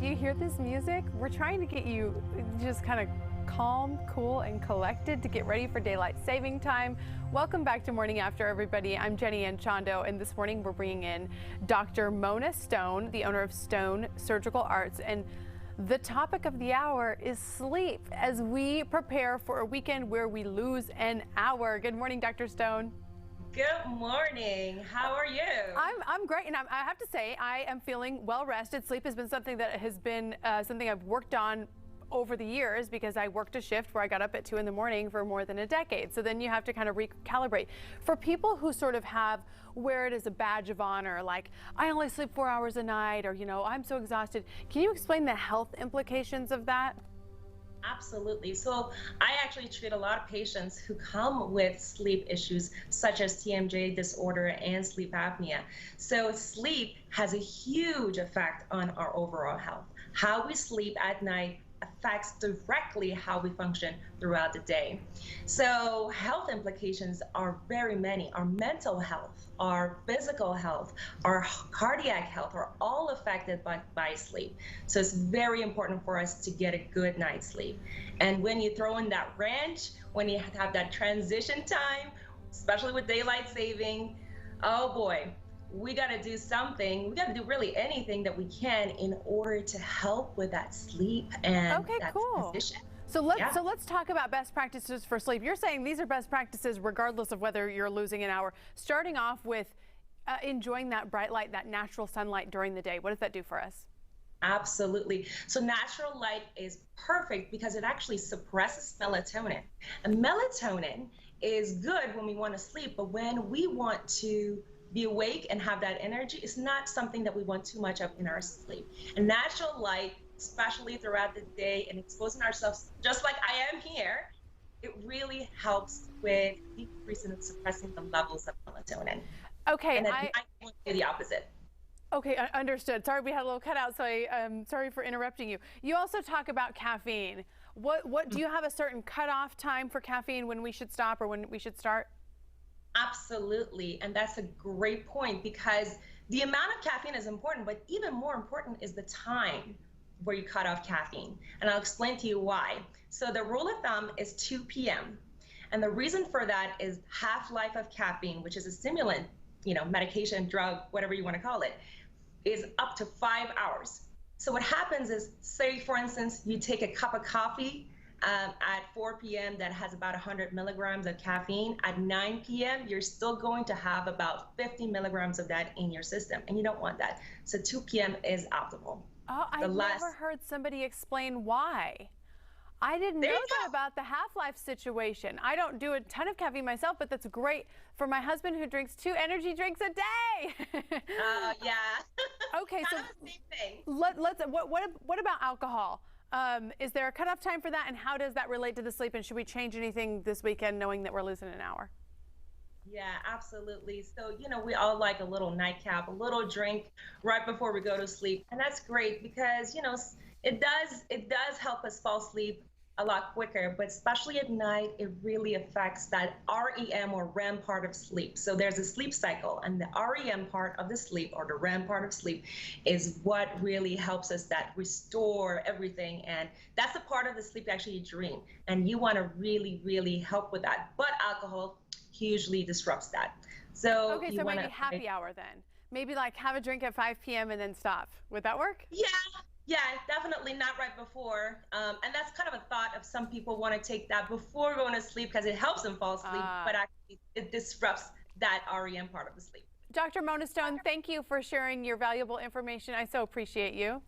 Do you hear this music? We're trying to get you just kind of calm, cool, and collected to get ready for daylight saving time. Welcome back to Morning After, everybody. I'm Jenny Ann Chondo, and this morning we're bringing in Dr. Mona Stone, the owner of Stone Surgical Arts, and the topic of the hour is sleep as we prepare for a weekend where we lose an hour. Good morning, Dr. Stone. Good morning. How are you? I'm great, and I have to say I am feeling well rested. Sleep has been something that has been something I've worked on over the years because I worked a shift where I got up at 2 in the morning for more than a decade. So then you have to kind of recalibrate. For people who sort of wear it as a badge of honor, like I only sleep 4 hours a night, or I'm so exhausted. Can you explain the health implications of that? Absolutely. So I actually treat a lot of patients who come with sleep issues such as TMJ disorder and sleep apnea. So sleep has a huge effect on our overall health. How we sleep at night affects directly how we function throughout the day. So health implications are very many. Our mental health, our physical health, our cardiac health are all affected by sleep. So it's very important for us to get a good night's sleep. And when you throw in that wrench, when you have that transition time, especially with daylight saving, oh boy, we got to do something. We got to do really anything that we can in order to help with that sleep and that transition. So let's talk about best practices for sleep. You're saying these are best practices regardless of whether you're losing an hour. Starting off with enjoying that bright light, that natural sunlight during the day. What does that do for us? Absolutely. So natural light is perfect because it actually suppresses melatonin. And melatonin is good when we want to sleep, but when we want to be awake and have that energy, is not something that we want too much of in our sleep. And natural light, especially throughout the day and exposing ourselves, just like I am here, it really helps with decreasing and suppressing the levels of melatonin. Okay, and then I want to do the opposite. Okay, understood. Sorry, we had a little cutout, so I'm sorry for interrupting you. You also talk about caffeine. What do you have a certain cutoff time for caffeine when we should stop or when we should start? Absolutely, and that's a great point because the amount of caffeine is important, but even more important is the time where you cut off caffeine. And I'll explain to you why. So the rule of thumb is 2 p.m. And the reason for that is half-life of caffeine, which is a stimulant, medication, drug, whatever you want to call it, is up to 5 hours. So what happens is, say, for instance, you take a cup of coffee at 4 p.m. that has about 100 milligrams of caffeine. At 9 p.m., you're still going to have about 50 milligrams of that in your system, and you don't want that. So 2 p.m. is optimal. Oh, I've never heard somebody explain why. I didn't know that about the half-life situation. I don't do a ton of caffeine myself, but that's great for my husband who drinks 2 energy drinks a day. Yeah. Okay, so the same thing. what about alcohol? Is there a cutoff time for that, and how does that relate to the sleep? And should we change anything this weekend knowing that we're losing an hour? Yeah, absolutely. So, we all like a little nightcap, a little drink right before we go to sleep. And that's great because, it does help us fall asleep a lot quicker, but especially at night, it really affects that REM or REM part of sleep. So there's a sleep cycle, and the REM part of the sleep, or the REM part of sleep, is what really helps us that restore everything. And that's the part of the sleep actually you dream. And you want to really, really help with that. But alcohol hugely disrupts that. So okay, so maybe happy hour then. Maybe like have a drink at 5 p.m. and then stop. Would that work? Yeah, definitely not right before. And that's kind of a thought of some people want to take that before going to sleep because it helps them fall asleep, but actually it disrupts that REM part of the sleep. Dr. Mona Stone, thank you for sharing your valuable information. I so appreciate you.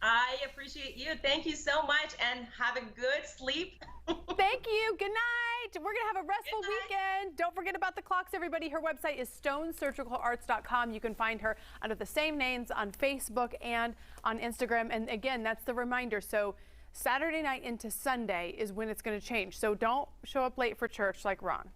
I appreciate you. Thank you so much, and have a good sleep. Thank you. Good night. We're going to have a restful weekend. Don't forget about the clocks, everybody. Her website is stonesurgicalarts.com. You can find her under the same names on Facebook and on Instagram. And again, that's the reminder. So Saturday night into Sunday is when it's going to change. So don't show up late for church like Ron.